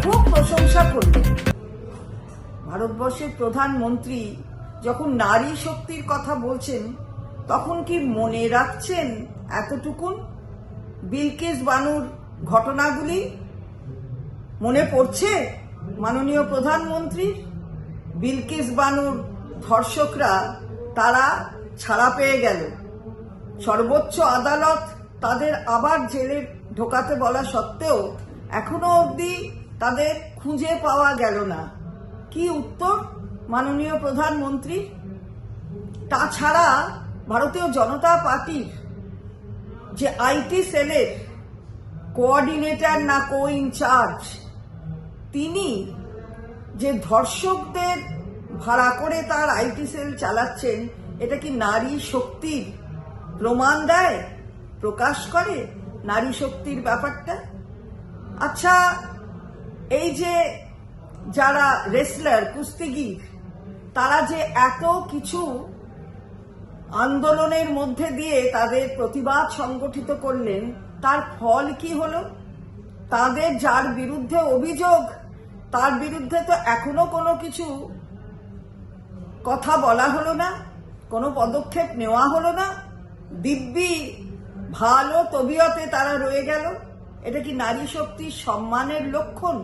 খুব প্রশংসা করলেন। ভারতবর্ষের প্রধানমন্ত্রী যখন নারী শক্তির কথা বলছেন তখন কি মনে রাখছেন এতটুকুন? বিলকিস বানুর ঘটনাগুলি মনে পড়ছে মাননীয় প্রধানমন্ত্রীর? বিলকিস বানুর ধর্ষকরা তারা ছাড়া পেয়ে গেল, সর্বোচ্চ আদালত তাদের আবার জেলে ঢোকাতে বলা সত্ত্বেও এখনো অবধি তাদের খুঁজে পাওয়া গেল না। কি উত্তর মাননীয় প্রধানমন্ত্রী? তাছাড়া ভারতীয় জনতা পার্টির যে আইটি সেলের কোঅর্ডিনেটর না কো ইনচার্জ, তিনি যে ধর্ষকদের ভাড়া করে তার আইটি সেল চালাচ্ছেন, এটা কি নারী শক্তির প্রমাণ দেয়, প্রকাশ করে নারী শক্তির ব্যাপারটা? আচ্ছা, এই যে যারা রেসলার, কুস্তিগির, তারা যে এত কিছু আন্দোলনের মধ্যে দিয়ে তাদের প্রতিবাদ সংগঠিত করলেন, তার ফল কি হলো? তাদের যার বিরুদ্ধে অভিযোগ, তার বিরুদ্ধে তো এখনো কোনো কিছু কথা বলা হলো না, কোনো পদক্ষেপ নেওয়া হলো না, দিব্যি ভালো তবিয়তে তারা রয়ে গেল। এটা কি নারী শক্তির সম্মানের লক্ষণ?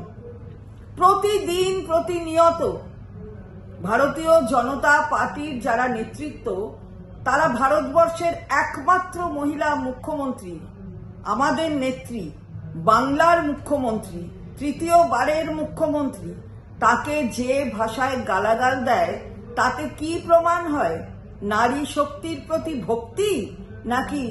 প্রতিদিন প্রতিনিয়ত ভারতীয় জনতা পার্টির যারা নেতৃত্ব, তারা ভারতবর্ষের একমাত্র মহিলা মুখ্যমন্ত্রী, আমাদের নেত্রী, বাংলার মুখ্যমন্ত্রী, তৃতীয়বারের মুখ্যমন্ত্রী, তাকে যে ভাষায় গালাগাল দেয় তাতে কি প্রমাণ হয়? নারী শক্তির প্রতি ভক্তি নাকি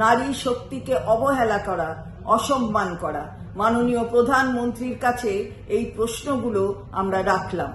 নারী শক্তিকে অবহেলা করা, অসম্মান করা? মাননীয় প্রধানমন্ত্রীর কাছে এই প্রশ্নগুলো আমরা রাখলাম।